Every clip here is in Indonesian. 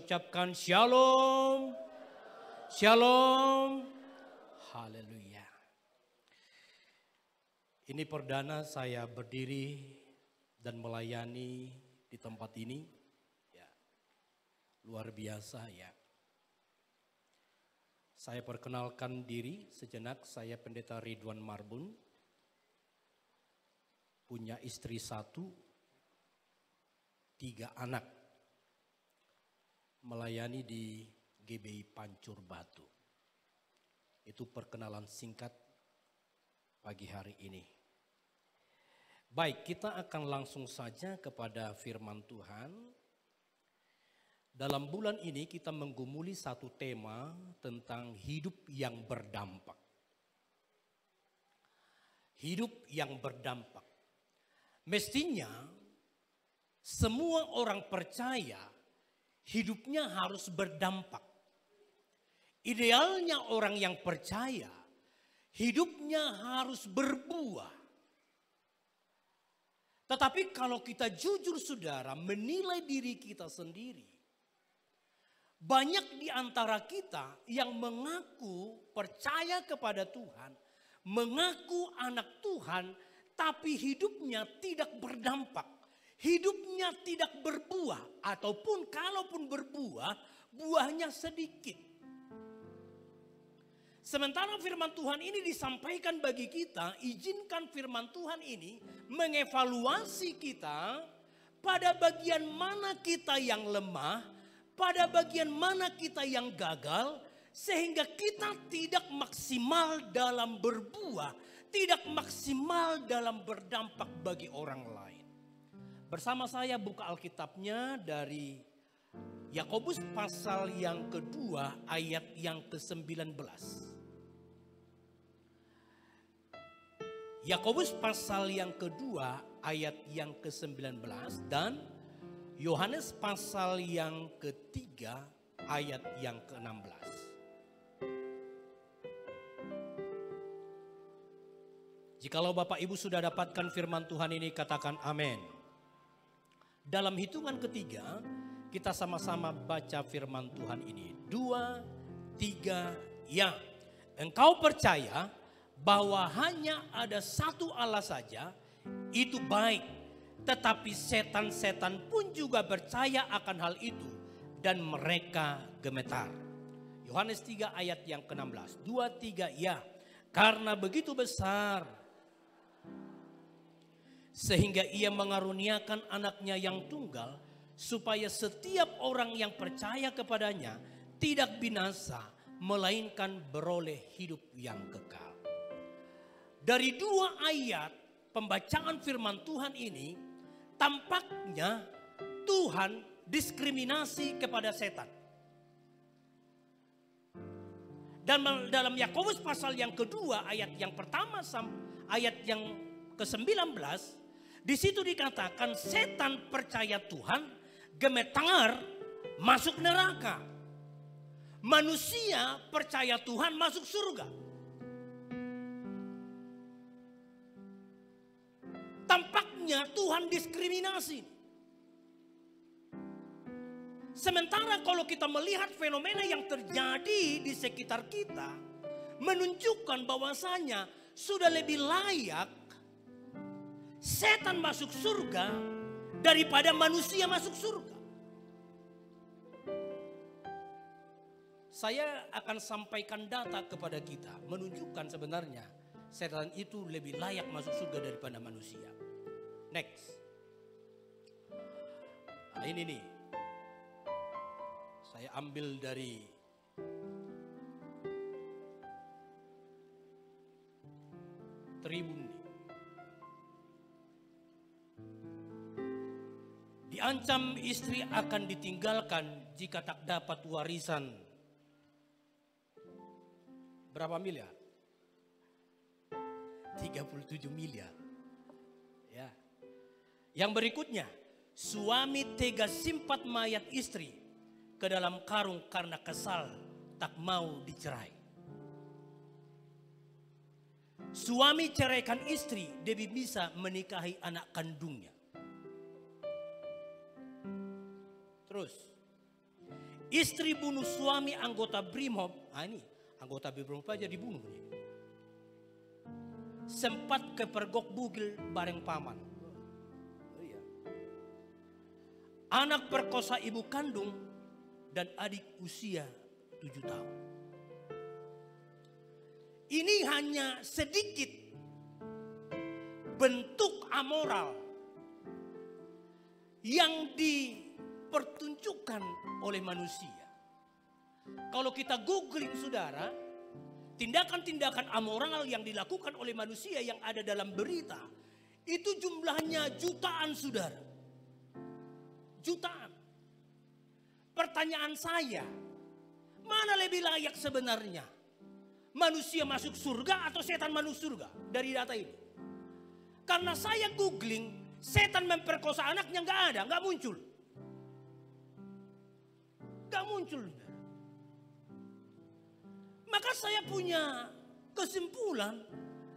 Ucapkan shalom, shalom, haleluya. Ini perdana saya berdiri dan melayani di tempat ini. Ya, luar biasa ya. Saya perkenalkan diri sejenak, saya Pendeta Ridwan Marbun. Punya istri 1, 3 anak. Melayani di GBI Pancur Batu. Itu perkenalan singkat pagi hari ini. Baik, kita akan langsung saja kepada firman Tuhan. Dalam bulan ini kita menggumuli satu tema tentang hidup yang berdampak. Hidup yang berdampak. Mestinya semua orang percaya hidupnya harus berdampak. Idealnya orang yang percaya hidupnya harus berbuah. Tetapi kalau kita jujur saudara menilai diri kita sendiri. Banyak di antara kita yang mengaku percaya kepada Tuhan. Mengaku anak Tuhan tapi hidupnya tidak berdampak. Hidupnya tidak berbuah. Ataupun kalaupun berbuah, buahnya sedikit. Sementara firman Tuhan ini disampaikan bagi kita, izinkan firman Tuhan ini mengevaluasi kita pada bagian mana kita yang lemah, pada bagian mana kita yang gagal, sehingga kita tidak maksimal dalam berbuah, tidak maksimal dalam berdampak bagi orang lain. Bersama saya buka Alkitabnya dari Yakobus pasal yang kedua ayat yang ke-19. Yakobus pasal yang kedua ayat yang ke-19 dan Yohanes pasal yang ketiga ayat yang ke-16. Jikalau Bapak Ibu sudah dapatkan firman Tuhan ini, katakan amin. Dalam hitungan ketiga, kita sama-sama baca firman Tuhan ini. 2, 3, ya. Engkau percaya bahwa hanya ada satu Allah saja, itu baik. Tetapi setan-setan pun juga percaya akan hal itu dan mereka gemetar. Yohanes 3 ayat yang ke-16. 2, 3, ya. Karena begitu besar sehingga ia mengaruniakan anaknya yang tunggal, supaya setiap orang yang percaya kepadanya tidak binasa, melainkan beroleh hidup yang kekal. Dari 2 ayat pembacaan firman Tuhan ini, tampaknya Tuhan diskriminasi kepada setan. Dan dalam Yakobus pasal yang kedua ayat yang pertama ayat yang ke-19, di situ dikatakan setan percaya Tuhan, gemetar, masuk neraka. Manusia percaya Tuhan, masuk surga. Tampaknya Tuhan diskriminasi. Sementara kalau kita melihat fenomena yang terjadi di sekitar kita, menunjukkan bahwasanya sudah lebih layak setan masuk surga daripada manusia masuk surga. Saya akan sampaikan data kepada kita menunjukkan sebenarnya setan itu lebih layak masuk surga daripada manusia. Next. Nah ini nih. Saya ambil dari Tribun. Diancam istri akan ditinggalkan jika tak dapat warisan. Berapa miliar? 37 miliar. Ya. Yang berikutnya, suami tega simpat mayat istri ke dalam karung karena kesal tak mau dicerai. Suami ceraikan istri demi bisa menikahi anak kandungnya. Terus, Istri bunuh suami anggota Brimob. Ini anggota Brimob aja dibunuh nih. Sempat kepergok bugil bareng paman. Anak perkosa ibu kandung dan adik usia 7 tahun. Ini hanya sedikit bentuk amoral yang dipertunjukkan oleh manusia. Kalau kita googling saudara, tindakan-tindakan amoral yang dilakukan oleh manusia yang ada dalam berita, itu jumlahnya jutaan saudara. Jutaan. Pertanyaan saya, mana lebih layak sebenarnya? Manusia masuk surga atau setan masuk surga dari data ini? Karena saya googling, setan memperkosa anaknya nggak ada, nggak muncul. Nggak muncul. Maka saya punya kesimpulan,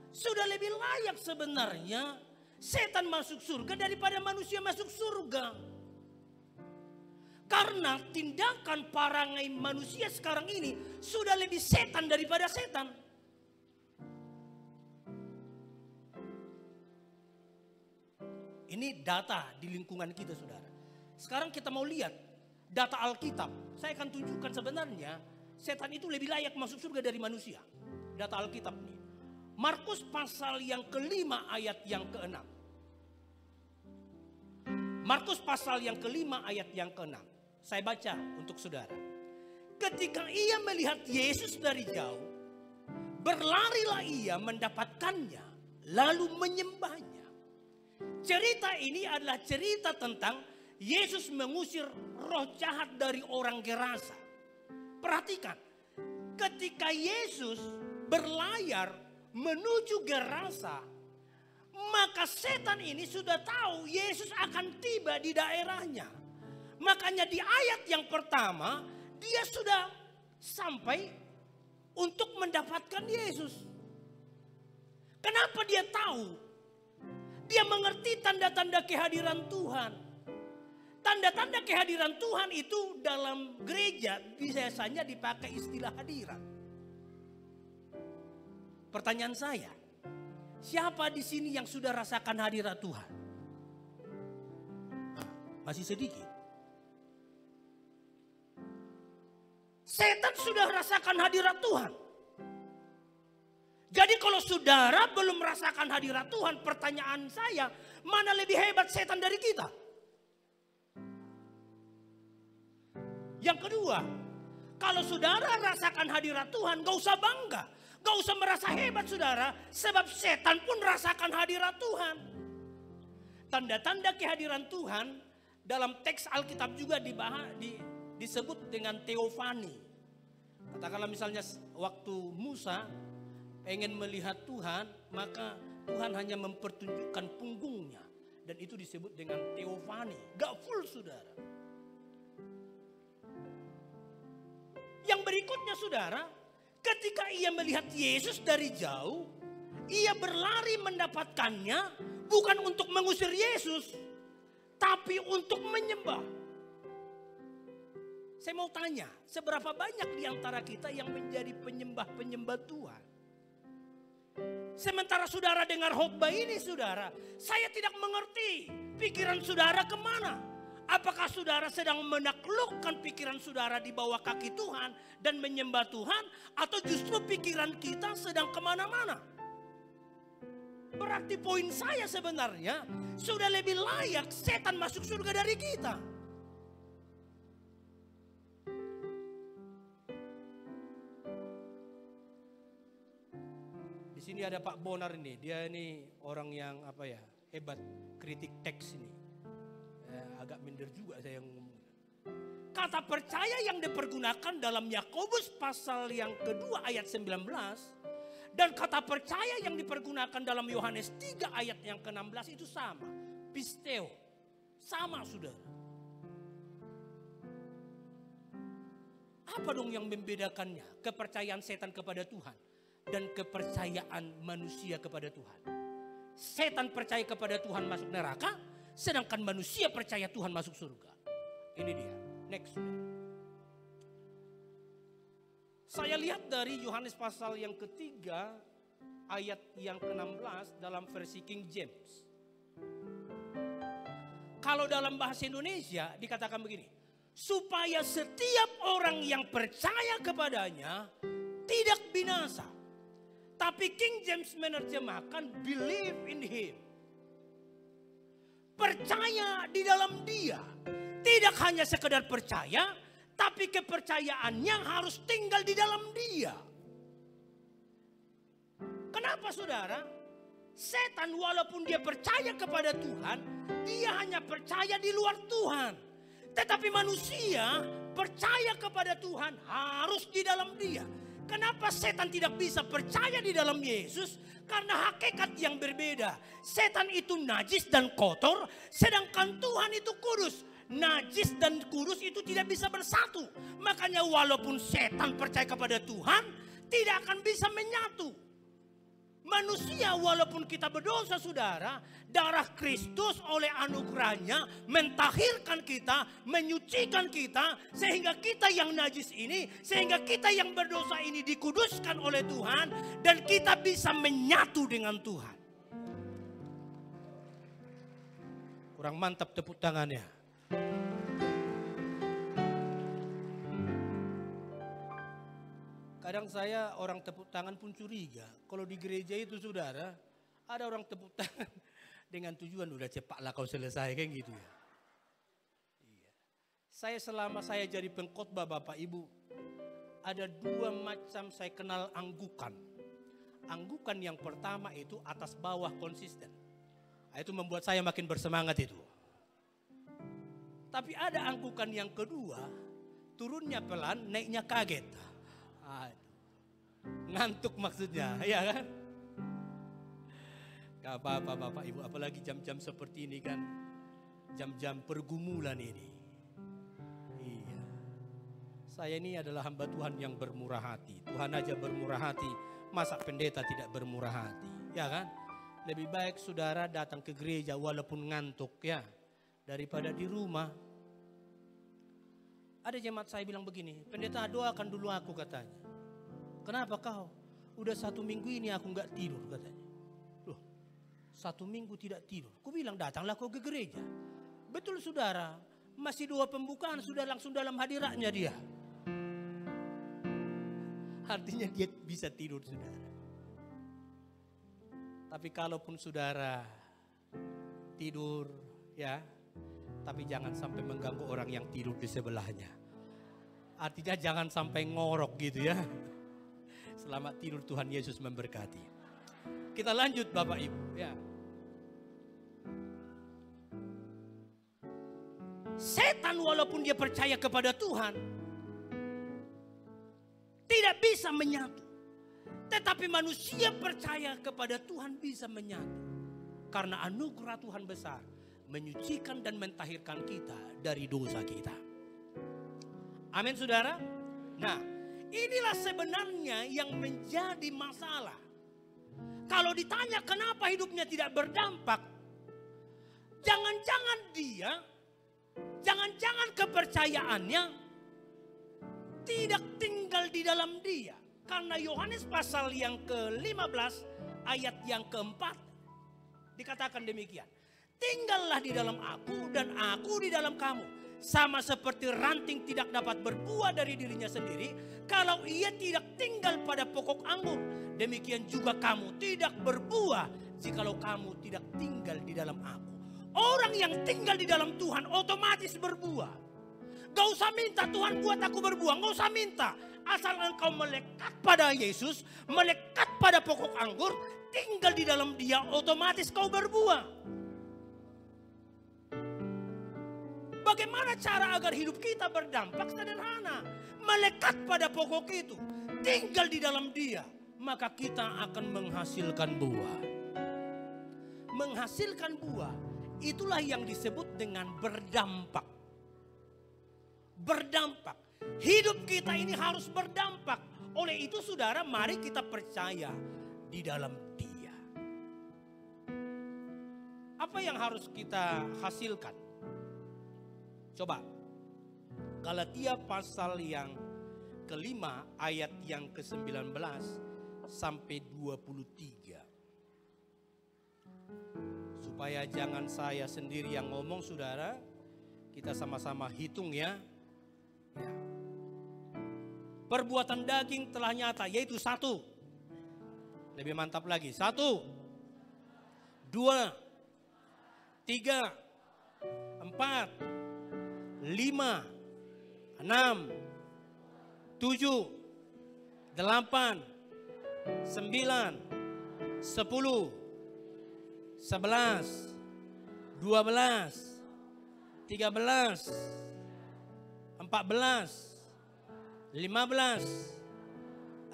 sudah lebih layak sebenarnya setan masuk surga daripada manusia masuk surga. Karena tindakan parangai manusia sekarang ini sudah lebih setan daripada setan. Ini data di lingkungan kita saudara. Sekarang kita mau lihat data Alkitab. Saya akan tunjukkan sebenarnya setan itu lebih layak masuk surga dari manusia. Data Alkitab ini. Markus pasal yang kelima ayat yang ke-6. Markus pasal yang kelima ayat yang ke-6. Saya baca untuk saudara. Ketika ia melihat Yesus dari jauh, berlarilah ia mendapatkannya, lalu menyembahnya. Cerita ini adalah cerita tentang Yesus mengusir roh jahat dari orang Gerasa. Perhatikan, ketika Yesus berlayar menuju Gerasa, maka setan ini sudah tahu Yesus akan tiba di daerahnya. Makanya di ayat yang pertama, dia sudah sampai untuk mendapatkan Yesus. Kenapa dia tahu? Dia mengerti tanda-tanda kehadiran Tuhan. Tanda-tanda kehadiran Tuhan itu dalam gereja biasanya dipakai istilah hadirat. Pertanyaan saya, siapa di sini yang sudah rasakan hadirat Tuhan? Masih sedikit. Setan sudah rasakan hadirat Tuhan. Jadi kalau saudara belum merasakan hadirat Tuhan, pertanyaan saya, mana lebih hebat setan dari kita? Yang kedua, kalau saudara rasakan hadirat Tuhan, gak usah bangga. Gak usah merasa hebat saudara, sebab setan pun rasakan hadirat Tuhan. Tanda-tanda kehadiran Tuhan dalam teks Alkitab juga disebut dengan teofani. Katakanlah misalnya waktu Musa pengen melihat Tuhan, maka Tuhan hanya mempertunjukkan punggungnya. Dan itu disebut dengan teofani. Gak full saudara. Yang berikutnya saudara, ketika ia melihat Yesus dari jauh, ia berlari mendapatkannya bukan untuk mengusir Yesus, tapi untuk menyembah. Saya mau tanya, seberapa banyak di antara kita yang menjadi penyembah-penyembah Tuhan? Sementara saudara dengar khotbah ini saudara, saya tidak mengerti pikiran saudara kemana. Apakah saudara sedang menaklukkan pikiran saudara di bawah kaki Tuhan dan menyembah Tuhan, atau justru pikiran kita sedang kemana-mana? Berarti poin saya sebenarnya sudah lebih layak setan masuk surga dari kita. Di sini ada Pak Bonar ini, dia ini orang yang hebat kritik teks ini. Agak minder juga saya yang ngomong. Kata percaya yang dipergunakan dalam Yakobus pasal yang kedua ayat 19 dan kata percaya yang dipergunakan dalam Yohanes 3 ayat yang ke-16 itu sama. Pisteo, sama saudara. Apa dong yang membedakannya? Kepercayaan setan kepada Tuhan dan kepercayaan manusia kepada Tuhan. Setan percaya kepada Tuhan masuk neraka, sedangkan manusia percaya Tuhan masuk surga. Ini dia. Next. Saya lihat dari Yohanes pasal yang ketiga, ayat yang ke-16 dalam versi King James. Kalau dalam bahasa Indonesia dikatakan begini, supaya setiap orang yang percaya kepadanya tidak binasa. Tapi King James menerjemahkan believe in him. Percaya di dalam dia. Tidak hanya sekedar percaya, tapi kepercayaannya harus tinggal di dalam dia. Kenapa saudara? Setan walaupun dia percaya kepada Tuhan, dia hanya percaya di luar Tuhan. Tetapi manusia percaya kepada Tuhan harus di dalam dia. Kenapa setan tidak bisa percaya di dalam Yesus? Karena hakikat yang berbeda. Setan itu najis dan kotor, sedangkan Tuhan itu kudus. Najis dan kudus itu tidak bisa bersatu. Makanya walaupun setan percaya kepada Tuhan, tidak akan bisa menyatu. Manusia walaupun kita berdosa saudara, darah Kristus oleh anugerahnya mentahirkan kita, menyucikan kita, sehingga kita yang najis ini, sehingga kita yang berdosa ini dikuduskan oleh Tuhan, dan kita bisa menyatu dengan Tuhan. Kurang mantap tepuk tangannya. Kadang saya orang tepuk tangan pun curiga. Kalau di gereja itu saudara, ada orang tepuk tangan dengan tujuan udah cepatlah kau selesai kan gitu ya. Iya. Selama saya jadi pengkhotbah Bapak Ibu, ada dua macam saya kenal anggukan. Anggukan yang pertama itu atas bawah konsisten. Itu membuat saya makin bersemangat itu. Tapi ada anggukan yang kedua, turunnya pelan, naiknya kaget. Ngantuk maksudnya, ya kan? Gak apa-apa Bapak Ibu, apalagi jam-jam seperti ini kan, jam-jam pergumulan ini. Iya, saya ini adalah hamba Tuhan yang bermurah hati. Tuhan aja bermurah hati, masa pendeta tidak bermurah hati, ya kan? Lebih baik saudara datang ke gereja walaupun ngantuk ya, daripada di rumah. Ada jemaat saya bilang begini, pendeta doakan dulu aku katanya. Kenapa kau? Udah 1 minggu ini aku nggak tidur katanya. Loh, 1 minggu tidak tidur. Ku bilang datanglah kau ke gereja. Betul saudara, masih 2 pembukaan sudah langsung dalam hadiratnya dia. Artinya dia bisa tidur saudara. Tapi kalaupun saudara tidur ya, tapi jangan sampai mengganggu orang yang tidur di sebelahnya. Artinya jangan sampai ngorok gitu ya. Selamat tidur, Tuhan Yesus memberkati. Kita lanjut Bapak Ibu ya. Setan walaupun dia percaya kepada Tuhan, tidak bisa menyatu. Tetapi manusia percaya kepada Tuhan bisa menyatu. Karena anugerah Tuhan besar, menyucikan dan mentahirkan kita dari dosa kita. Amin saudara. Nah, inilah sebenarnya yang menjadi masalah. Kalau ditanya kenapa hidupnya tidak berdampak, jangan-jangan kepercayaannya tidak tinggal di dalam dia. Karena Yohanes pasal yang ke-15 ayat yang keempat dikatakan demikian. Tinggallah di dalam aku dan aku di dalam kamu. Sama seperti ranting tidak dapat berbuah dari dirinya sendiri kalau ia tidak tinggal pada pokok anggur. Demikian juga kamu tidak berbuah jikalau kamu tidak tinggal di dalam aku. Orang yang tinggal di dalam Tuhan otomatis berbuah. Gak usah minta Tuhan buat aku berbuah, gak usah minta. Asal engkau melekat pada Yesus, melekat pada pokok anggur, tinggal di dalam dia, otomatis kau berbuah. Bagaimana cara agar hidup kita berdampak? Sederhana. Melekat pada pokok itu. Tinggal di dalam dia. Maka kita akan menghasilkan buah. Menghasilkan buah. Itulah yang disebut dengan berdampak. Berdampak. Hidup kita ini harus berdampak. Oleh itu saudara, mari kita percaya di dalam dia. Apa yang harus kita hasilkan? Coba, Galatia pasal yang kelima ayat yang ke-19 sampai 23. Supaya jangan saya sendiri yang ngomong, saudara, kita sama-sama hitung ya. Perbuatan daging telah nyata, yaitu 1. Lebih mantap lagi. 1, 2, 3, 4, 5, 6, 7, 8, 9, 10, 11, 12, 13, 14, 15,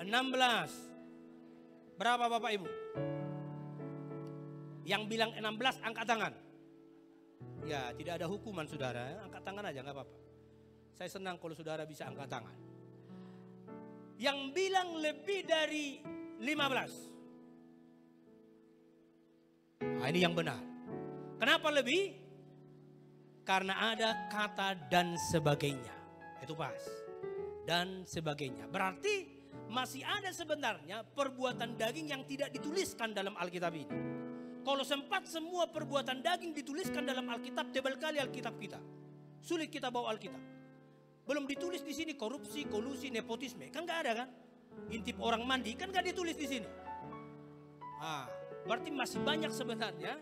16. Berapa Bapak Ibu? Yang bilang 16 angkat tangan. Ya, tidak ada hukuman saudara, angkat tangan aja nggak apa-apa. Saya senang kalau saudara bisa angkat tangan. Yang bilang lebih dari 15. Nah, ini yang benar. Kenapa lebih? Karena ada kata dan sebagainya. Itu pas. Dan sebagainya. Berarti masih ada sebenarnya perbuatan daging yang tidak dituliskan dalam Alkitab ini. Kalau sempat semua perbuatan daging dituliskan dalam Alkitab, tebal kali Alkitab kita. Sulit kita bawa Alkitab. Belum ditulis di sini korupsi, kolusi, nepotisme. Kan gak ada kan? Intip orang mandi kan gak ditulis di sini. Berarti masih banyak sebenarnya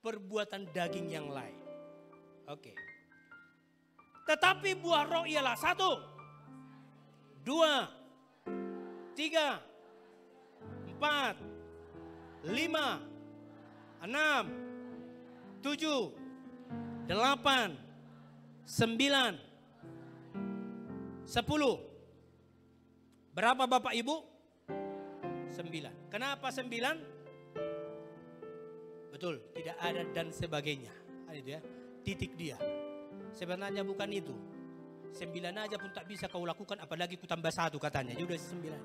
perbuatan daging yang lain. Oke. Tetapi buah roh ialah 1, 2, 3, 4, 5, 6, 7, 8, 9, 10. Berapa Bapak Ibu? 9. Kenapa 9? Betul, tidak ada dan sebagainya. Ada itu ya, titik dia. Sebenarnya bukan itu. 9 aja pun tak bisa kau lakukan, apalagi ku tambah 1 katanya. Ya udah 9.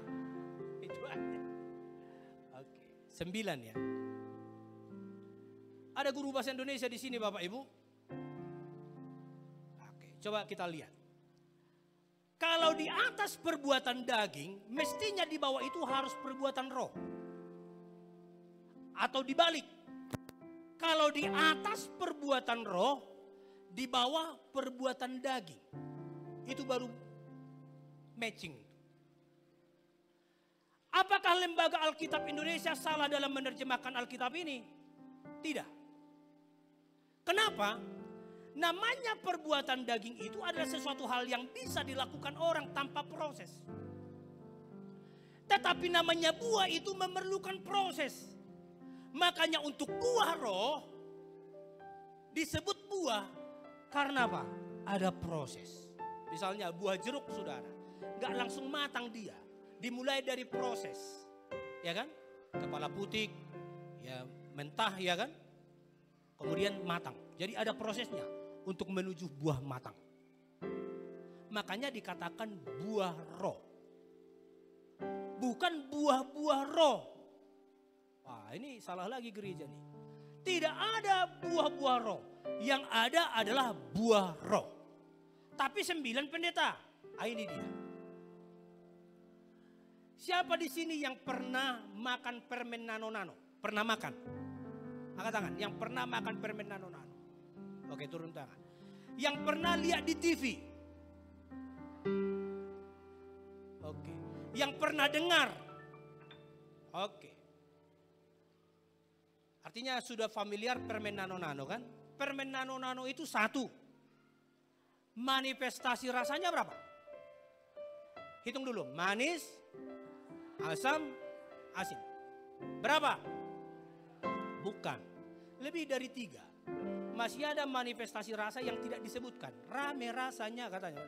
Itu aja. Oke, 9 ya. Ada guru bahasa Indonesia di sini Bapak Ibu. Oke, coba kita lihat. Kalau di atas perbuatan daging, mestinya di bawah itu harus perbuatan roh. Atau dibalik. Kalau di atas perbuatan roh, di bawah perbuatan daging. Itu baru matching. Apakah Lembaga Alkitab Indonesia salah dalam menerjemahkan Alkitab ini? Tidak. Kenapa? Namanya perbuatan daging itu adalah sesuatu hal yang bisa dilakukan orang tanpa proses. Tetapi namanya buah itu memerlukan proses. Makanya untuk buah roh disebut buah karena apa? Ada proses. Misalnya buah jeruk saudara, gak langsung matang dia. Dimulai dari proses. Ya kan? Kepala putih, ya mentah ya kan? Kemudian matang. Jadi ada prosesnya untuk menuju buah matang. Makanya dikatakan buah roh. Bukan buah-buah roh. Wah, ini salah lagi gereja nih. Tidak ada buah-buah roh. Yang ada adalah buah roh. Tapi 9 pendeta. Ini dia. Siapa di sini yang pernah makan permen nano-nano? Pernah makan? Angkat tangan. Yang pernah makan permen nano-nano. Oke, turun tangan. Yang pernah lihat di TV? Oke. Yang pernah dengar? Oke. Artinya sudah familiar permen nano-nano kan? Permen nano-nano itu 1. Manifestasi rasanya berapa? Hitung dulu. Manis, asam, asin. Berapa? Bukan. Lebih dari 3. Masih ada manifestasi rasa yang tidak disebutkan. Rame rasanya katanya.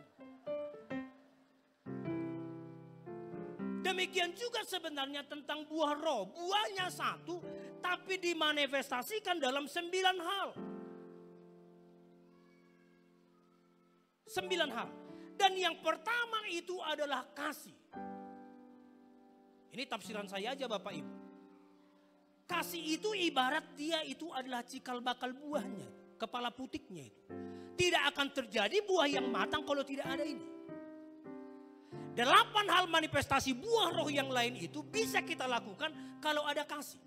Demikian juga sebenarnya tentang buah roh. Buahnya 1, tapi dimanifestasikan dalam 9 hal. 9 hal. Dan yang pertama itu adalah kasih. Ini tafsiran saya aja Bapak Ibu. Kasih itu ibarat dia itu adalah cikal bakal buahnya. Kepala putiknya itu. Tidak akan terjadi buah yang matang kalau tidak ada ini. 8 hal manifestasi buah roh yang lain itu bisa kita lakukan kalau ada kasih.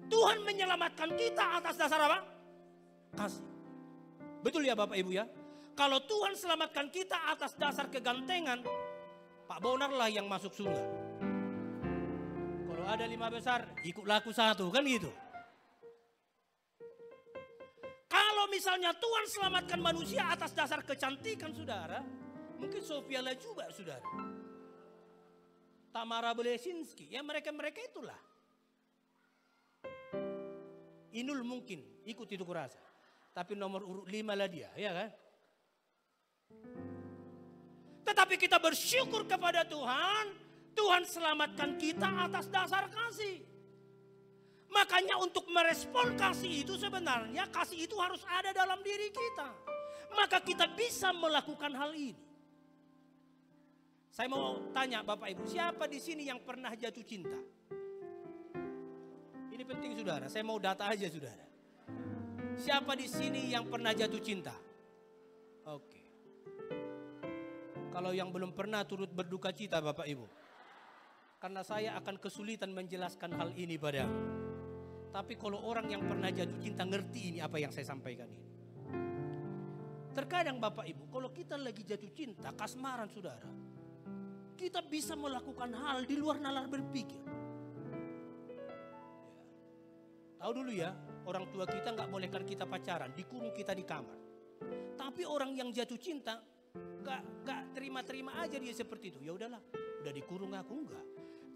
Tuhan menyelamatkan kita atas dasar apa? Kasih. Betul ya Bapak Ibu ya? Kalau Tuhan selamatkan kita atas dasar kegantengan, Pak Bonar lah yang masuk surga. Kalau ada 5 besar, ikutlah aku 1, kan gitu. Kalau misalnya Tuhan selamatkan manusia atas dasar kecantikan saudara, mungkin Sofia Lajuba saudara. Tamara Bolesinski, ya mereka-mereka itulah. Inul mungkin ikut itu kurasa. Tapi nomor urut 5 lah dia, ya kan? Tetapi kita bersyukur kepada Tuhan. Tuhan selamatkan kita atas dasar kasih. Makanya untuk merespon kasih itu sebenarnya kasih itu harus ada dalam diri kita. Maka kita bisa melakukan hal ini. Saya mau tanya Bapak Ibu, siapa di sini yang pernah jatuh cinta? Ini penting saudara, saya mau data aja saudara. Siapa di sini yang pernah jatuh cinta? Oke. Kalau yang belum pernah turut berduka cita Bapak Ibu. Karena saya akan kesulitan menjelaskan hal ini padamu. Tapi kalau orang yang pernah jatuh cinta ngerti ini apa yang saya sampaikan ini. Terkadang Bapak Ibu, kalau kita lagi jatuh cinta, kasmaran saudara. Kita bisa melakukan hal di luar nalar berpikir. Tahu dulu ya, orang tua kita nggak bolehkan kita pacaran, dikurung kita di kamar. Tapi orang yang jatuh cinta, nggak terima-terima aja dia seperti itu. Ya udahlah, udah dikurung aku enggak.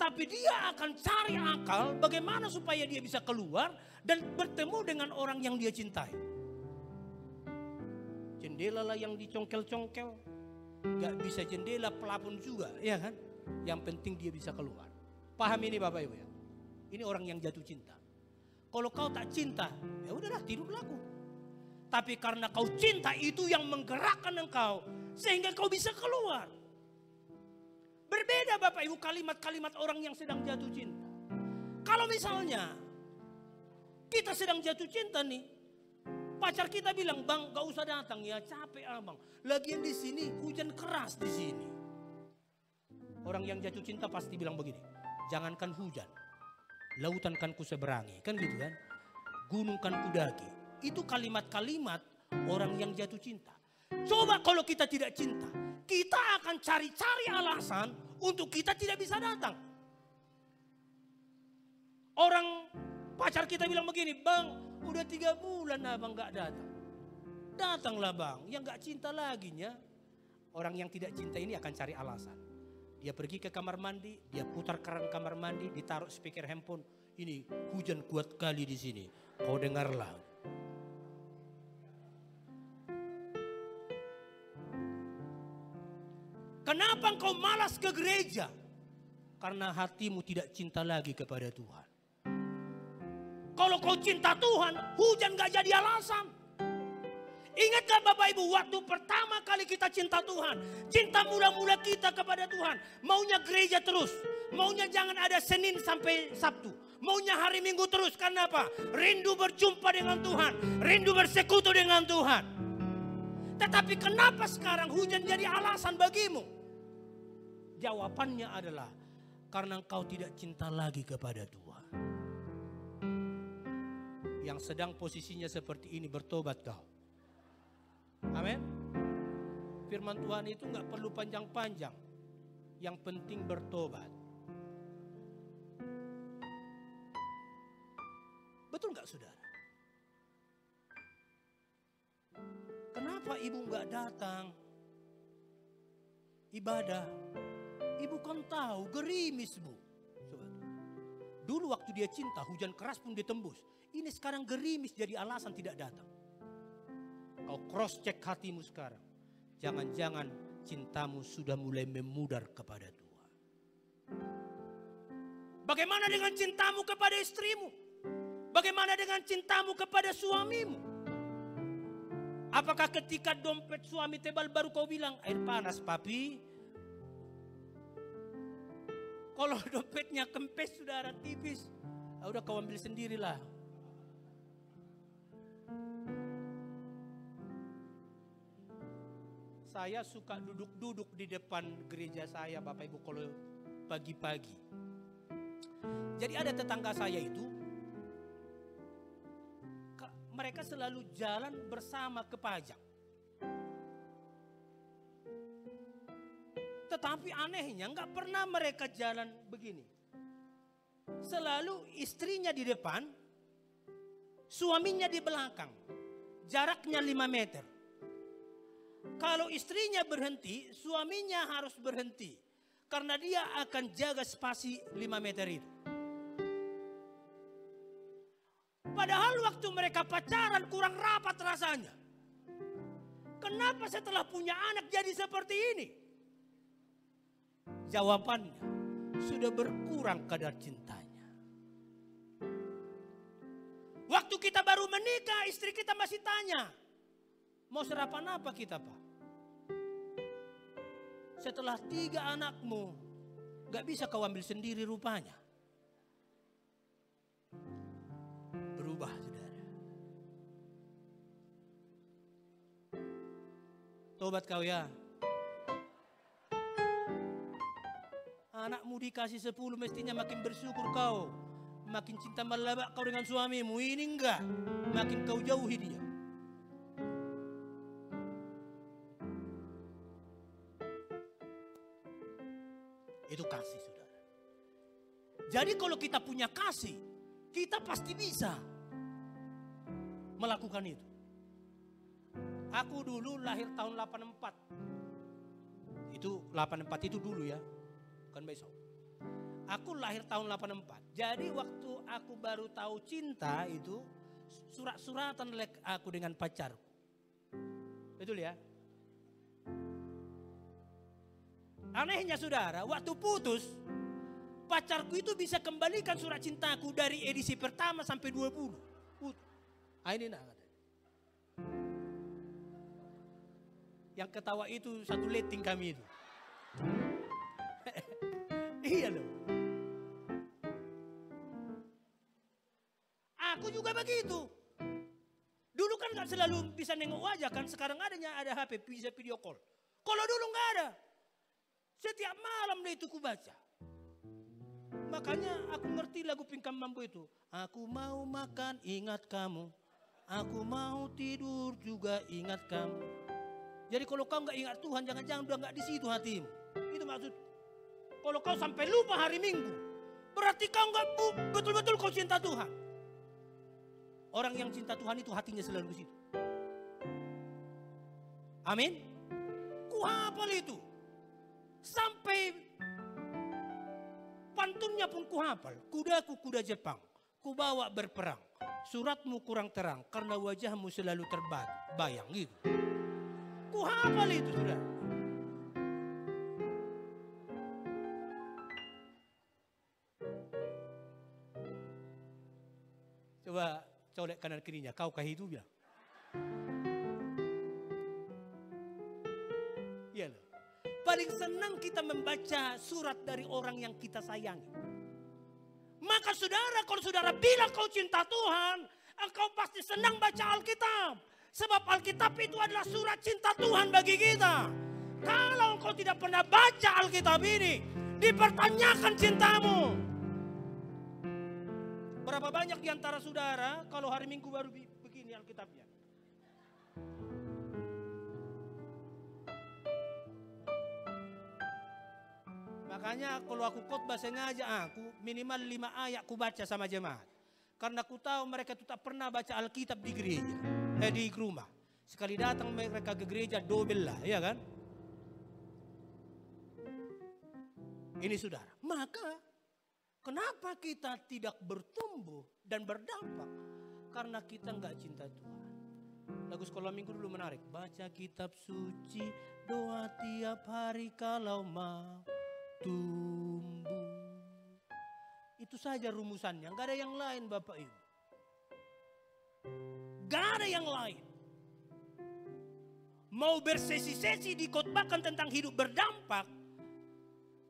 Tapi dia akan cari akal bagaimana supaya dia bisa keluar dan bertemu dengan orang yang dia cintai. Jendela lah yang dicongkel-congkel, nggak bisa jendela pelapon juga, ya kan? Yang penting dia bisa keluar. Paham ini Bapak Ibu ya? Ini orang yang jatuh cinta. Kalau kau tak cinta, ya udahlah tidur laku. Tapi karena kau cinta itu yang menggerakkan engkau sehingga kau bisa keluar. Berbeda Bapak Ibu kalimat-kalimat orang yang sedang jatuh cinta. Kalau misalnya kita sedang jatuh cinta nih, pacar kita bilang, "Bang, gak usah datang ya, capek abang. Lagian di sini hujan keras di sini." Orang yang jatuh cinta pasti bilang begini, "Jangankan hujan, lautan kan ku seberangi," kan gitu kan? Gunung kan ku daki. Itu kalimat-kalimat orang yang jatuh cinta. Coba kalau kita tidak cinta, kita akan cari-cari alasan untuk kita tidak bisa datang. Orang pacar kita bilang begini, "Bang, udah 3 bulan abang gak datang." Datanglah bang, yang gak cinta laginya. Orang yang tidak cinta ini akan cari alasan. Dia pergi ke kamar mandi, dia putar keran kamar mandi, ditaruh speaker handphone. Ini hujan kuat kali di sini, kau dengarlah. Kenapa engkau malas ke gereja? Karena hatimu tidak cinta lagi kepada Tuhan. Kalau kau cinta Tuhan, hujan gak jadi alasan. Ingat gak Bapak Ibu, waktu pertama kali kita cinta Tuhan, cinta mula-mula kita kepada Tuhan, maunya gereja terus, maunya jangan ada Senin sampai Sabtu, maunya hari Minggu terus. Karena apa? Rindu berjumpa dengan Tuhan, rindu bersekutu dengan Tuhan. Tetapi kenapa sekarang hujan jadi alasan bagimu? Jawabannya adalah karena engkau tidak cinta lagi kepada Tuhan. Yang sedang posisinya seperti ini, bertobat kau. Amin. Firman Tuhan itu gak perlu panjang-panjang. Yang penting bertobat. Betul gak saudara? Kenapa ibu gak datang ibadah? Ibu kan tahu gerimis bu. Dulu waktu dia cinta hujan keras pun ditembus. Ini sekarang gerimis jadi alasan tidak datang. Kau cross check hatimu sekarang. Jangan-jangan cintamu sudah mulai memudar kepada Tuhan. Bagaimana dengan cintamu kepada istrimu? Bagaimana dengan cintamu kepada suamimu? Apakah ketika dompet suami tebal baru kau bilang, "Air panas papi"? Kalau dompetnya kempes saudara tipis, udah kau ambil sendirilah. Saya suka duduk-duduk di depan gereja saya, Bapak Ibu, kalau pagi-pagi. Jadi ada tetangga saya itu, mereka selalu jalan bersama ke pajak. Tetapi anehnya nggak pernah mereka jalan begini. Selalu istrinya di depan, suaminya di belakang. Jaraknya 5 meter. Kalau istrinya berhenti, suaminya harus berhenti. Karena dia akan jaga spasi 5 meter itu. Padahal waktu mereka pacaran kurang rapat rasanya. Kenapa setelah punya anak jadi seperti ini? Jawabannya, sudah berkurang kadar cintanya. Waktu kita baru menikah, istri kita masih tanya, mau sarapan apa kita, Pak? Setelah 3 anakmu, gak bisa kau ambil sendiri rupanya. Berubah, saudara. Tobat kau ya. Anakmu dikasih 10 mestinya makin bersyukur kau. Makin cinta melabak kau dengan suamimu. Ini enggak. Makin kau jauhi dia. Itu kasih, saudara. Jadi kalau kita punya kasih, kita pasti bisa melakukan itu. Aku dulu lahir tahun 84. Itu 84 itu dulu ya. Bukan besok. Aku lahir tahun 84. Jadi waktu aku baru tahu cinta itu surat-suratan aku dengan pacarku. Betul ya? Anehnya saudara, waktu putus pacarku itu bisa kembalikan surat cintaku dari edisi pertama sampai 20. Ini nak. Yang ketawa itu satu letting kami itu. Iya loh. Aku juga begitu. Dulu kan gak selalu bisa nengok wajah kan. Sekarang ada HP, bisa video call. Kalau dulu gak ada. Setiap malam itu ku baca. Makanya aku ngerti lagu Pinkan Mambo itu. Aku mau makan ingat kamu. Aku mau tidur juga ingat kamu. Jadi kalau kau gak ingat Tuhan, jangan-jangan udah gak di situ hatimu. Itu maksud. Kalau kau sampai lupa hari Minggu, berarti kau gak betul-betul kau cinta Tuhan. Orang yang cinta Tuhan itu hatinya selalu di situ. Amin. Ku hafal itu. Sampai pantunnya pun ku hafal. Kudaku kuda Jepang, ku bawa berperang. Suratmu kurang terang karena wajahmu selalu terbayang gitu. Ku hafal itu sudah. Coba colek kanan kirinya, kau kah itu bilang. Iya loh. Paling senang kita membaca surat dari orang yang kita sayangi. Maka saudara, kalau saudara bilang kau cinta Tuhan, engkau pasti senang baca Alkitab. Sebab Alkitab itu adalah surat cinta Tuhan bagi kita. Kalau engkau tidak pernah baca Alkitab ini, dipertanyakan cintamu. Berapa banyak di antara saudara kalau hari Minggu baru begini Alkitabnya? Makanya kalau aku khotbah sengaja aku minimal 5 ayat ku baca sama jemaat. Karena ku tahu mereka itu tak pernah baca Alkitab di gereja, di rumah. Sekali datang mereka ke gereja dobel lah, ya kan? Ini saudara. Maka kenapa kita tidak bertumbuh dan berdampak? Karena kita nggak cinta Tuhan. Lagu sekolah minggu dulu menarik. Baca kitab suci, doa tiap hari kalau mau tumbuh. Itu saja rumusannya, nggak ada yang lain Bapak Ibu. Nggak ada yang lain. Mau bersesi-sesi dikotbahkan tentang hidup berdampak,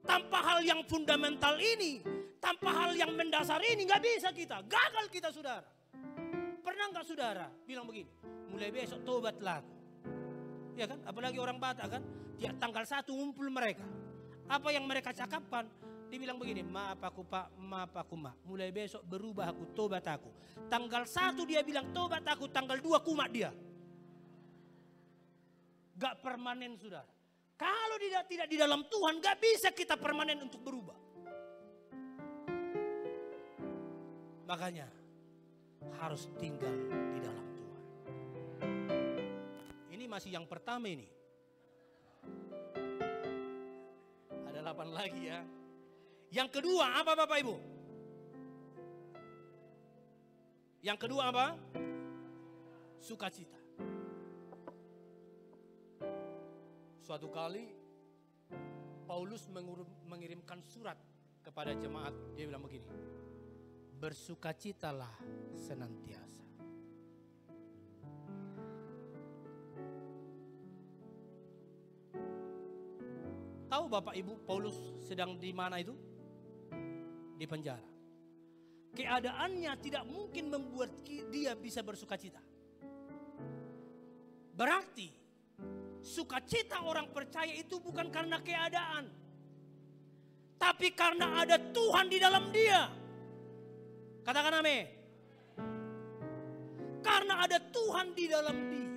tanpa hal yang fundamental ini, tanpa hal yang mendasar ini, nggak bisa kita. Gagal kita saudara. Pernah nggak saudara bilang begini, mulai besok tobatlah. Ya kan? Apalagi orang Batak kan. Tiap tanggal 1 ngumpul mereka. Apa yang mereka cakapkan? Dibilang begini, maaf aku Pak, maaf aku Mak. Mulai besok berubah aku, tobat aku. Tanggal 1 dia bilang tobat aku, tanggal 2 kumat dia. Gak permanen saudara. Kalau tidak di dalam Tuhan, gak bisa kita permanen untuk berubah. Makanya harus tinggal di dalam Tuhan. Ini masih yang pertama ini. Ada 8 lagi ya. Yang kedua apa Bapak Ibu? Yang kedua apa? Sukacita. Suatu kali Paulus mengirimkan surat kepada jemaat. Dia bilang begini, bersukacitalah senantiasa. Tahu Bapak Ibu Paulus sedang di mana itu? Di penjara. Keadaannya tidak mungkin membuat dia bisa bersukacita. Berarti sukacita orang percaya itu bukan karena keadaan, tapi karena ada Tuhan di dalam dia. Katakan amin. Karena ada Tuhan di dalam dia.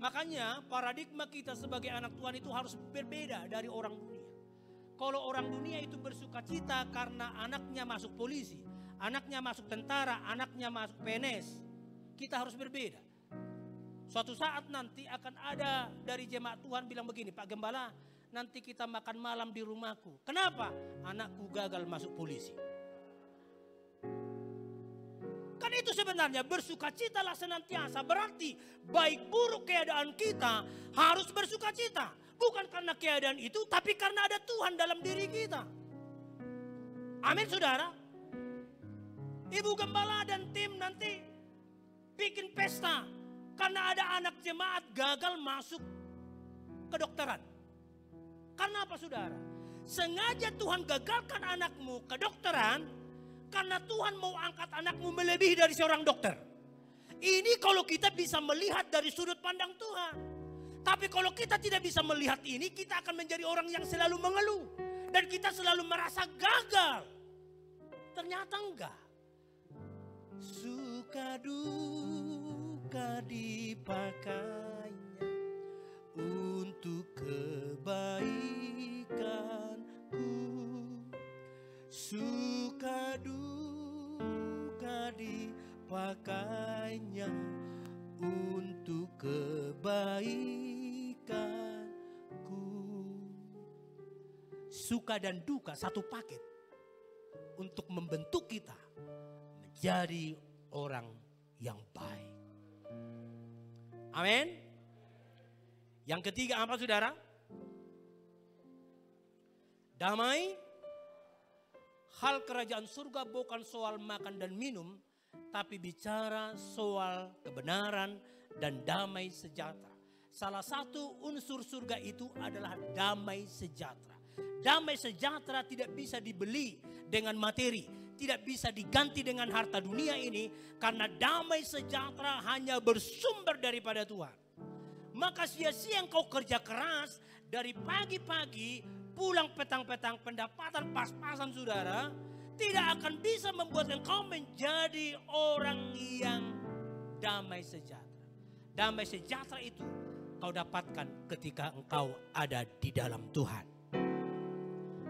Makanya paradigma kita sebagai anak Tuhan itu harus berbeda dari orang dunia. Kalau orang dunia itu bersukacita karena anaknya masuk polisi, anaknya masuk tentara, anaknya masuk PNS. Kita harus berbeda. Suatu saat nanti akan ada dari jemaat Tuhan bilang begini, Pak Gembala, nanti kita makan malam di rumahku. Kenapa? Anakku gagal masuk polisi. Kan itu sebenarnya bersukacitalah senantiasa. Berarti baik buruk keadaan kita harus bersukacita. Bukan karena keadaan itu, tapi karena ada Tuhan dalam diri kita. Amin saudara. Ibu Gembala dan tim nanti bikin pesta. Karena ada anak jemaat gagal masuk kedokteran. Karena apa saudara? Sengaja Tuhan gagalkan anakmu kedokteran. Karena Tuhan mau angkat anakmu melebihi dari seorang dokter. Ini kalau kita bisa melihat dari sudut pandang Tuhan. Tapi kalau kita tidak bisa melihat ini, kita akan menjadi orang yang selalu mengeluh. Dan kita selalu merasa gagal. Ternyata enggak. Suka duka dipakainya untuk kebaikanku. Suka duka dipakainya untuk kebaikanku. Suka dan duka satu paket untuk membentuk kita menjadi orang yang baik. Amin. Yang ketiga apa saudara? Damai. Hal kerajaan surga bukan soal makan dan minum, tapi bicara soal kebenaran dan damai sejahtera. Salah satu unsur surga itu adalah damai sejahtera. Damai sejahtera tidak bisa dibeli dengan materi, tidak bisa diganti dengan harta dunia ini, karena damai sejahtera hanya bersumber daripada Tuhan. Maka sia-sia engkau kerja keras dari pagi-pagi pulang petang-petang, pendapatan pas-pasan saudara, tidak akan bisa membuat engkau menjadi orang yang damai sejahtera. Damai sejahtera itu kau dapatkan ketika engkau ada di dalam Tuhan.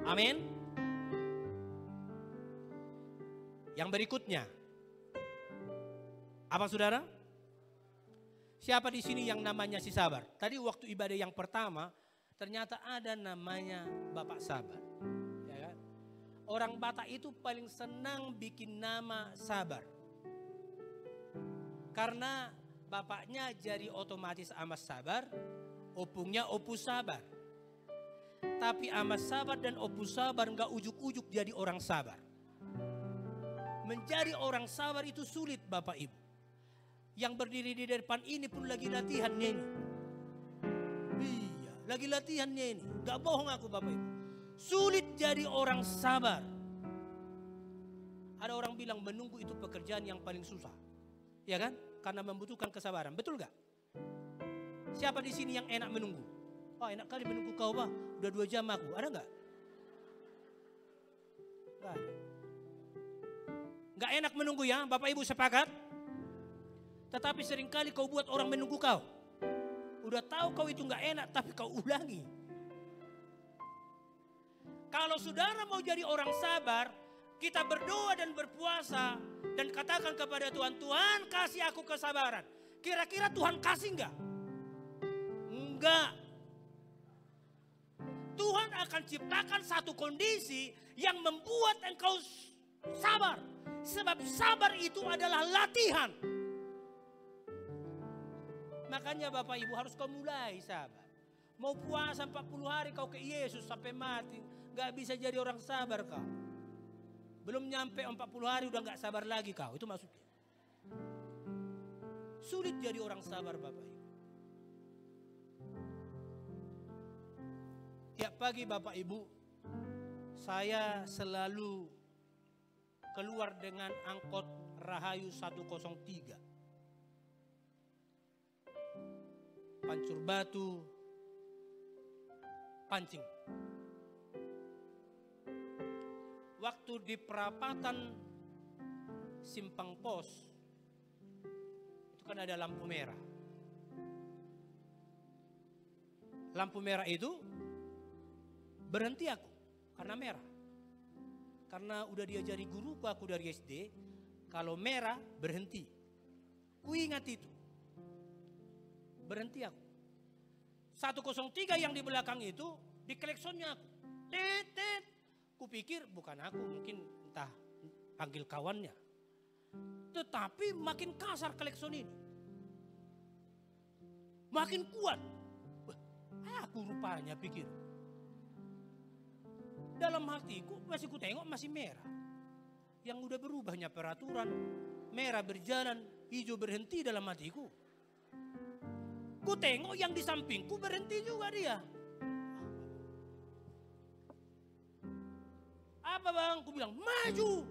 Amin. Yang berikutnya, apa saudara? Siapa di sini yang namanya si sabar? Tadi waktu ibadah yang pertama, ternyata ada namanya Bapak Sabar. Ya kan? Orang Batak itu paling senang bikin nama Sabar. Karena bapaknya jadi otomatis Amas Sabar, opungnya Opus Sabar. Tapi Amas Sabar dan Opus Sabar enggak ujuk-ujuk jadi orang sabar. Menjadi orang sabar itu sulit Bapak Ibu. Yang berdiri di depan ini pun lagi latihannya ini. Iya, lagi latihannya ini. Gak bohong aku Bapak Ibu. Sulit jadi orang sabar. Ada orang bilang menunggu itu pekerjaan yang paling susah. Ya kan? Karena membutuhkan kesabaran. Betul gak? Siapa di sini yang enak menunggu? Oh, enak kali menunggu kau, Pak. Udah 2 jam aku. Ada nggak? Nggak ada. Nggak enak menunggu ya, Bapak Ibu sepakat? Tetapi seringkali kau buat orang menunggu kau. Udah tahu kau itu nggak enak, tapi kau ulangi. Kalau saudara mau jadi orang sabar, kita berdoa dan berpuasa dan katakan kepada Tuhan, Tuhan kasih aku kesabaran. Kira-kira Tuhan kasih enggak? Enggak. Tuhan akan ciptakan satu kondisi yang membuat engkau sabar. Sebab sabar itu adalah latihan. Makanya Bapak Ibu harus kau mulai sabar. Mau puasa 40 hari kau ke Yesus sampai mati. Gak bisa jadi orang sabar kau. Belum nyampe 40 hari udah gak sabar lagi kau. Itu maksudnya. Sulit jadi orang sabar Bapak Ibu. Tiap pagi Bapak Ibu, saya selalu keluar dengan angkot Rahayu 103. Pancur Batu, Pancing. Waktu di perapatan Simpang Pos, itu kan ada lampu merah. Lampu merah itu berhenti aku karena merah. Karena udah diajari guruku aku dari SD, kalau merah berhenti. Ku ingat itu. Berhenti aku. 103 yang di belakang itu dikleksonnya aku. Tet, tet. Kupikir bukan aku, mungkin entah panggil kawannya. Tetapi makin kasar klekson ini. Makin kuat. Aku rupanya pikir. Dalam hatiku masih ku tengok masih merah. Yang udah berubahnya peraturan. Merah berjalan, hijau berhenti dalam hatiku. Ku tengok yang di sampingku berhenti juga dia. Apa bang? Ku bilang maju.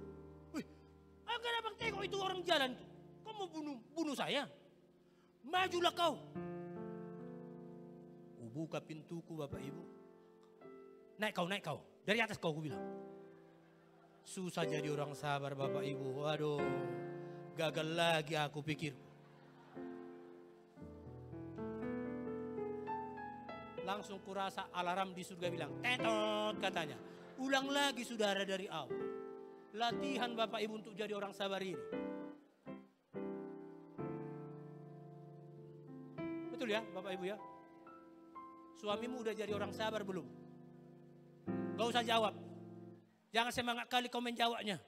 Wih, agar abang tengok itu orang jalan tuh. Kau mau bunuh saya? Majulah kau. Ku buka pintuku Bapak Ibu. Naik kau. Dari atas kau bilang. Susah jadi orang sabar Bapak Ibu. Waduh, gagal lagi aku pikir. Langsung kurasa alarm di surga bilang, tetot katanya. Ulang lagi saudara dari awal. Latihan Bapak Ibu untuk jadi orang sabar ini. Betul ya Bapak Ibu ya? Suamimu udah jadi orang sabar belum? Gak usah jawab. Jangan semangat kali kau menjawabnya.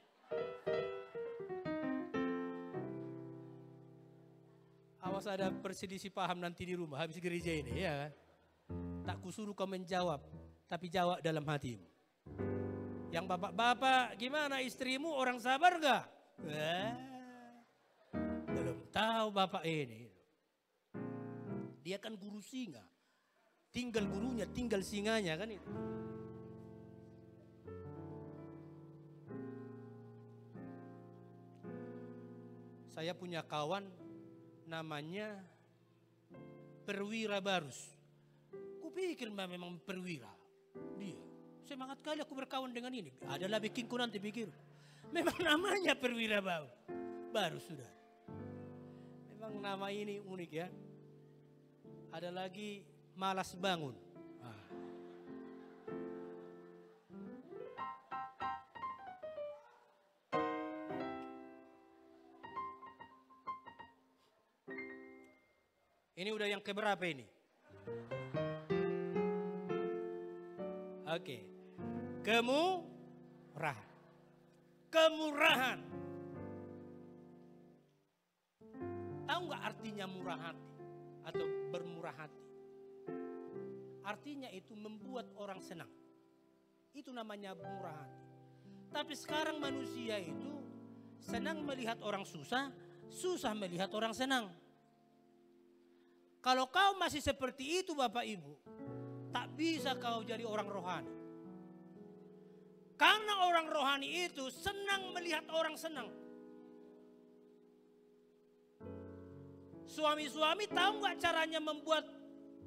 Awas ada perselisih paham nanti di rumah habis gereja ini ya kan. Tak kusuruh kau menjawab, tapi jawab dalam hatimu. Yang bapak-bapak gimana istrimu orang sabar gak? Belum tahu bapak ini. Dia kan guru singa. Tinggal gurunya, tinggal singanya kan itu. Saya punya kawan namanya Perwira Barus. Kupikir memang perwira. Dia. Semangat kali aku berkawan dengan ini. Adalah bikinku nanti pikir. Memang namanya Perwira Barus sudah. Memang nama ini unik ya. Ada lagi Malas Bangun. Ini udah yang keberapa ini? Oke. Kemurahan. Kemurahan. Tahu nggak artinya murah hati atau bermurah hati? Artinya itu membuat orang senang. Itu namanya murah hati. Tapi sekarang manusia itu senang melihat orang susah, susah melihat orang senang. Kalau kau masih seperti itu Bapak Ibu, tak bisa kau jadi orang rohani. Karena orang rohani itu senang melihat orang senang. Suami-suami tahu nggak caranya membuat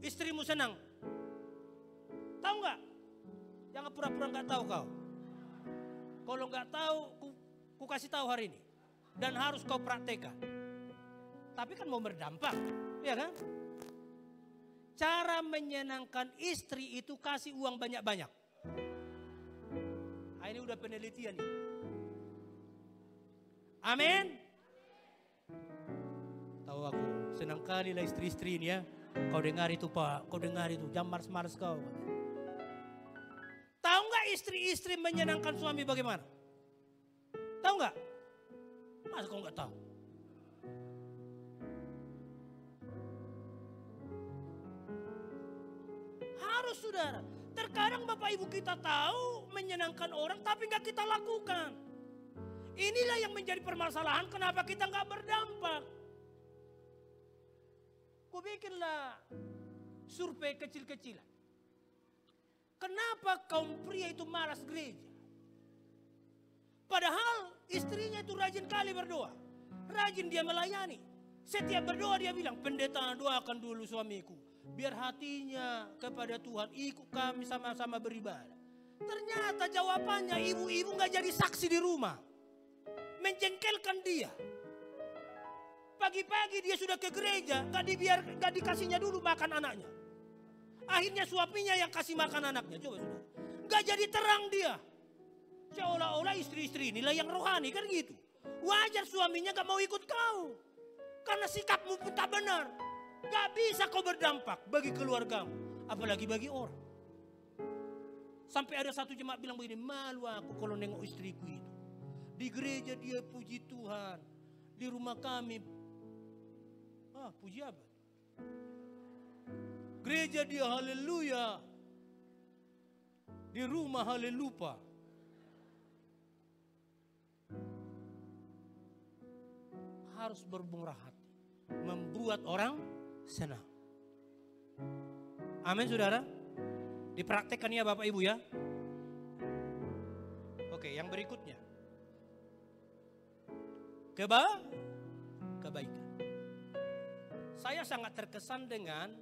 istrimu senang. Tahu nggak? Jangan pura-pura nggak tahu kau. Kalau nggak tahu, ku kasih tahu hari ini. Dan harus kau praktekkan. Tapi kan mau berdampak, ya kan? Cara menyenangkan istri itu kasih uang banyak-banyak. Nah, ini udah penelitian nih. Amin. Tahu aku senang kali lah istri-istri ini ya. Kau dengar itu Pak, kau dengar itu, jangan mars-mars kau. Tahu nggak istri-istri menyenangkan suami bagaimana? Tahu nggak? Masa kau nggak tahu? Harus saudara. Terkadang Bapak Ibu kita tahu menyenangkan orang tapi nggak kita lakukan. Inilah yang menjadi permasalahan kenapa kita nggak berdampak. Kubikinlah survei kecil-kecilan. Kenapa kaum pria itu malas gereja? Padahal istrinya itu rajin kali berdoa. Rajin dia melayani. Setiap berdoa dia bilang, pendeta doakan dulu suamiku. Biar hatinya kepada Tuhan, ikut kami sama-sama beribadah. Ternyata jawabannya ibu-ibu gak jadi saksi di rumah. Menjengkelkan dia. Pagi-pagi dia sudah ke gereja, gak dikasihnya dulu makan anaknya. Akhirnya suaminya yang kasih makan anaknya. Coba saudara. Gak jadi terang dia. Seolah-olah istri-istri inilah yang rohani kan gitu. Wajar suaminya gak mau ikut kau. Karena sikapmu pun tak benar. Gak bisa kau berdampak bagi keluargamu. Apalagi bagi orang. Sampai ada satu jemaat bilang begini, malu aku kalau nengok istriku itu. Di gereja dia puji Tuhan. Di rumah kami, puji apa? Gereja dia haleluya. Di rumah haleluya. Harus bermurah hati. Membuat orang senang. Amin saudara. Dipraktekkan ya Bapak Ibu ya. Oke, yang berikutnya. Kebaikan. Saya sangat terkesan dengan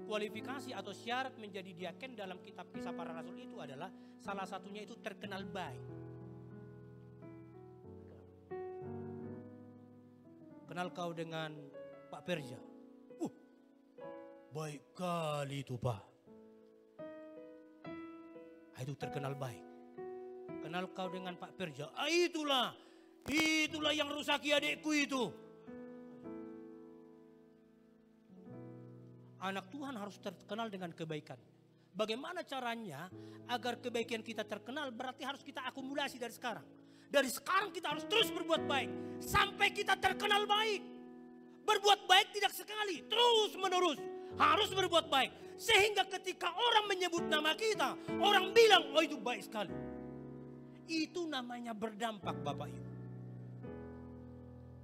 kualifikasi atau syarat menjadi diaken dalam kitab Kisah Para Rasul itu adalah salah satunya itu terkenal baik. Kenal kau dengan Pak Perja? Baik kali itu Pak. Itu terkenal baik. Kenal kau dengan Pak Perja? Itulah yang rusaki adikku itu. Anak Tuhan harus terkenal dengan kebaikan. Bagaimana caranya agar kebaikan kita terkenal? Berarti harus kita akumulasi dari sekarang. Dari sekarang kita harus terus berbuat baik. Sampai kita terkenal baik. Berbuat baik tidak sekali, terus menerus. Harus berbuat baik. Sehingga ketika orang menyebut nama kita, orang bilang, oh itu baik sekali. Itu namanya berdampak Bapak Ibu.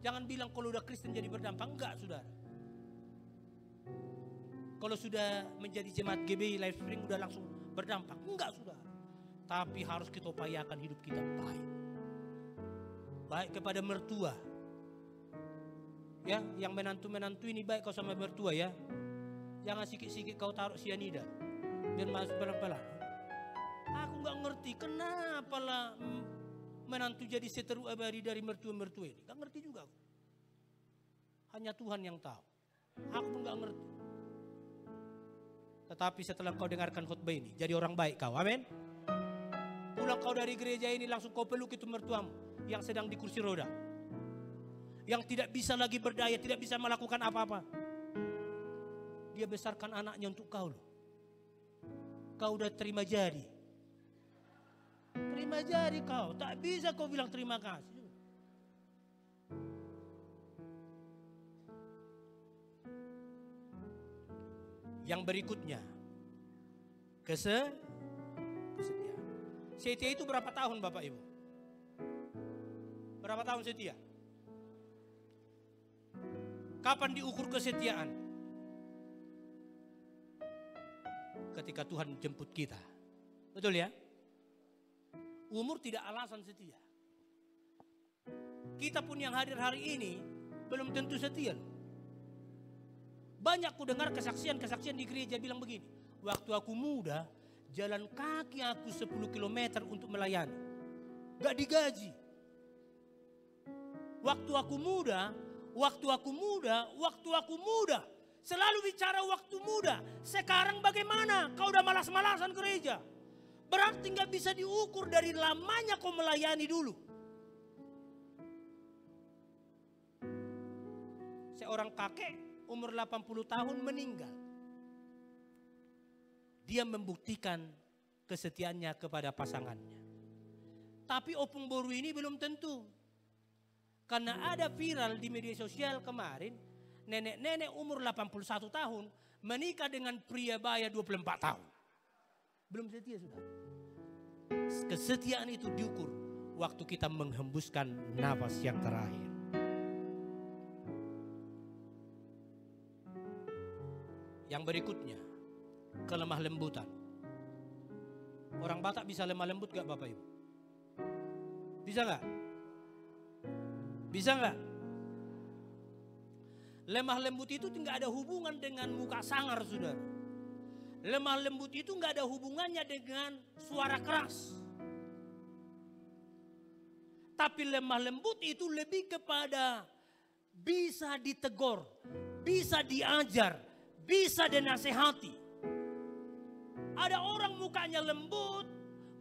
Jangan bilang kalau udah Kristen jadi berdampak. Enggak saudara. Kalau sudah menjadi jemaat GBI Life Spring udah langsung berdampak. Enggak saudara. Tapi harus kita upayakan hidup kita baik. Baik kepada mertua. Ya, yang menantu-menantu ini baik kau sama mertua ya. Jangan sikit-sikit kau taruh sianida. Biar masuk pelan-pelan. Aku gak ngerti kenapa lah menantu jadi seteru abadi dari mertua-mertua ini. Gak ngerti juga aku. Hanya Tuhan yang tahu. Aku pun gak ngerti. Tetapi setelah kau dengarkan khotbah ini, jadi orang baik kau. Amin. Pulang kau dari gereja ini langsung kau peluk itu mertuamu yang sedang di kursi roda. Yang tidak bisa lagi berdaya, tidak bisa melakukan apa-apa. Dia besarkan anaknya untuk kau loh. Kau udah terima jadi. Terima jadi kau. Tak bisa kau bilang terima kasih. Yang berikutnya. Kesetiaan. Setia itu berapa tahun Bapak Ibu? Berapa tahun setia? Kapan diukur kesetiaan? Ketika Tuhan jemput kita. Betul ya? Umur tidak alasan setia. Kita pun yang hadir hari ini belum tentu setia. Banyak ku dengar kesaksian-kesaksian di gereja bilang begini. Waktu aku muda, jalan kaki aku 10 kilometer untuk melayani. Gak digaji. Waktu aku muda. Selalu bicara waktu muda. Sekarang bagaimana? Kau udah malas-malasan gereja. Berarti gak bisa diukur dari lamanya kau melayani dulu. Seorang kakek umur 80 tahun meninggal. Dia membuktikan kesetiaannya kepada pasangannya. Tapi opung boru ini belum tentu. Karena ada viral di media sosial kemarin, nenek-nenek umur 81 tahun menikah dengan pria baya 24 tahun. Belum setia sudah. Kesetiaan itu diukur waktu kita menghembuskan nafas yang terakhir. Yang berikutnya, kelemah lembutan. Orang Batak bisa lemah lembut gak Bapak Ibu? Bisa gak? Bisa gak? Lemah lembut itu gak ada hubungan dengan muka sangar, saudara. Lemah lembut itu gak ada hubungannya dengan suara keras. Tapi lemah lembut itu lebih kepada bisa ditegur, bisa diajar, bisa dinasehati. Ada orang mukanya lembut,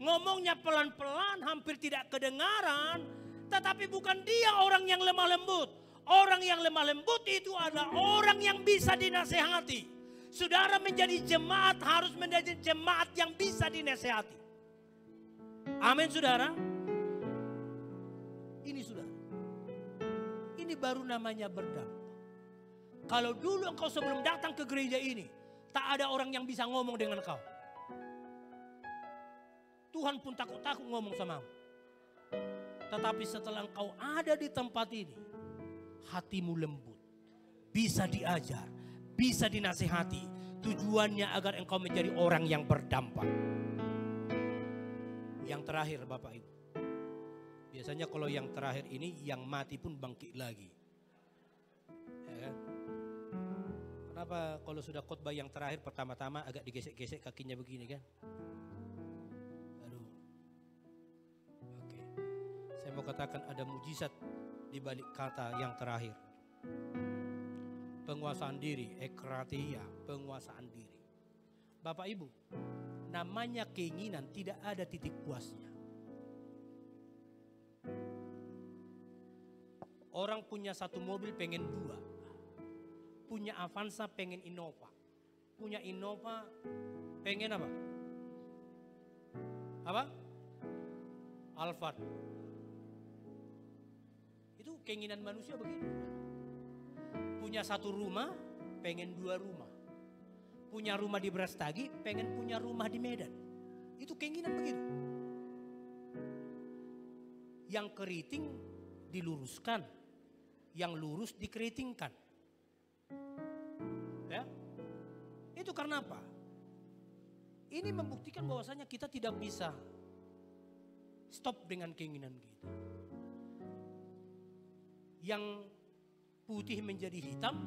ngomongnya pelan-pelan, hampir tidak kedengaran. Tetapi bukan dia orang yang lemah lembut. Orang yang lemah lembut itu adalah orang yang bisa dinasehati. Saudara menjadi jemaat harus menjadi jemaat yang bisa dinasehati. Amin saudara. Ini saudara. Ini baru namanya berdampak. Kalau dulu engkau sebelum datang ke gereja ini, tak ada orang yang bisa ngomong dengan kau. Tuhan pun takut-takut ngomong sama kau. Tetapi setelah engkau ada di tempat ini, hatimu lembut. Bisa diajar, bisa dinasihati. Tujuannya agar engkau menjadi orang yang berdampak. Yang terakhir Bapak Ibu. Biasanya kalau yang terakhir ini yang mati pun bangkit lagi. Ya kan? Kenapa kalau sudah khotbah yang terakhir pertama-tama agak digesek-gesek kakinya begini kan? Aduh. Oke. Saya mau katakan ada mujizat di balik kata yang terakhir. Penguasaan diri, ekratia, penguasaan diri. Bapak Ibu, namanya keinginan tidak ada titik puasnya. Orang punya satu mobil pengen dua. Punya Avanza pengen Innova. Punya Innova pengen apa? Apa? Alphard. Itu keinginan manusia begitu. Punya satu rumah pengen dua rumah. Punya rumah di Brastagi pengen punya rumah di Medan. Itu keinginan begitu. Yang keriting diluruskan, yang lurus dikeritingkan. Ya, itu karena apa? Ini membuktikan bahwasanya kita tidak bisa stop dengan keinginan kita. Yang putih menjadi hitam,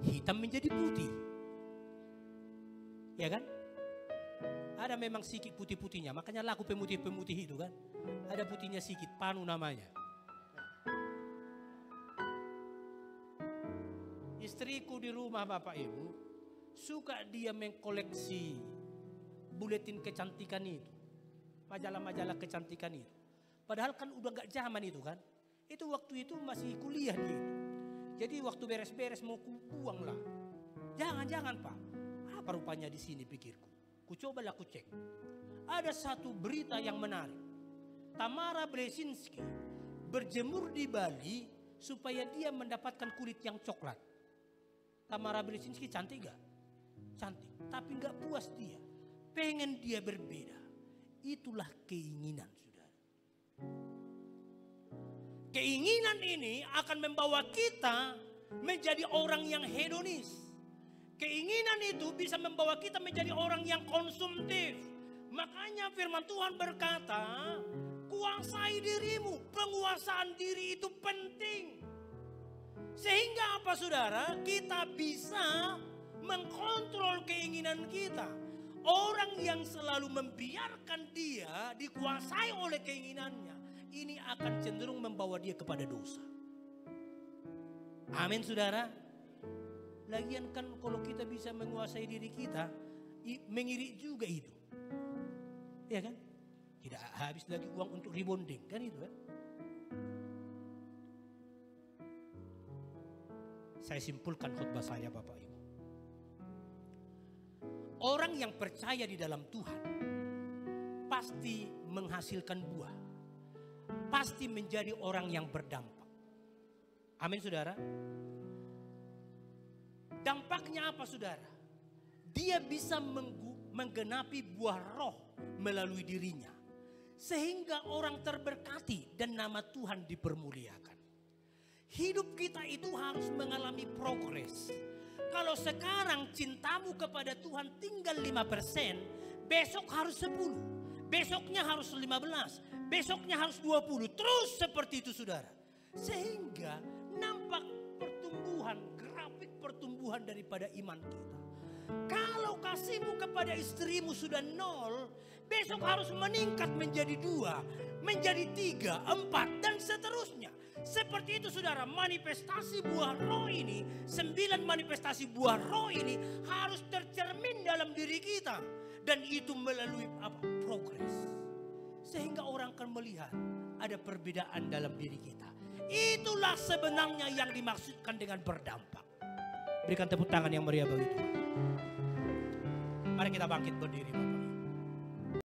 hitam menjadi putih. Ya kan? Ada memang sikit putih-putihnya, makanya laku pemutih-pemutih itu kan. Ada putihnya sikit, panu namanya. Istriku di rumah Bapak Ibu, suka dia mengkoleksi buletin kecantikan itu. Majalah-majalah kecantikan itu. Padahal kan udah gak zaman itu kan. Itu waktu itu masih kuliah dia. Jadi waktu beres-beres mau kubuang lah. Jangan Pak. Apa rupanya di sini pikirku. Kucobalah ku cek. Ada satu berita yang menarik. Tamara Brzezinski berjemur di Bali supaya dia mendapatkan kulit yang coklat. Tamara Brzezinski cantik gak? Cantik. Tapi gak puas dia. Pengen dia berbeda. Itulah keinginan saudara. Keinginan ini akan membawa kita menjadi orang yang hedonis. Keinginan itu bisa membawa kita menjadi orang yang konsumtif. Makanya firman Tuhan berkata, kuasai dirimu. Penguasaan diri itu penting. Sehingga apa saudara? Kita bisa mengkontrol keinginan kita. Orang yang selalu membiarkan dia dikuasai oleh keinginannya, ini akan cenderung membawa dia kepada dosa. Amin saudara. Lagian kan kalau kita bisa menguasai diri kita, mengirit juga itu. Ya kan? Tidak habis lagi uang untuk rebonding, kan itu kan? Saya simpulkan khotbah saya Bapak Ibu. Orang yang percaya di dalam Tuhan pasti menghasilkan buah. Pasti menjadi orang yang berdampak. Amin saudara. Dampaknya apa saudara? Dia bisa menggenapi buah roh melalui dirinya. Sehingga orang terberkati dan nama Tuhan dipermuliakan. Hidup kita itu harus mengalami progres. Kalau sekarang cintamu kepada Tuhan tinggal 5%, besok harus 10, besoknya harus 15, besoknya harus 20. Terus seperti itu saudara. Sehingga nampak pertumbuhan, grafik pertumbuhan daripada iman kita. Kalau kasihmu kepada istrimu sudah 0, besok harus meningkat menjadi 2, menjadi 3, 4 dan seterusnya. Seperti itu saudara, manifestasi buah roh ini, 9 manifestasi buah roh ini harus tercermin dalam diri kita. Dan itu melalui apa? Progres. Sehingga orang akan melihat ada perbedaan dalam diri kita. Itulah sebenarnya yang dimaksudkan dengan berdampak. Berikan tepuk tangan yang meriah bagi Tuhan. Mari kita bangkit berdiri.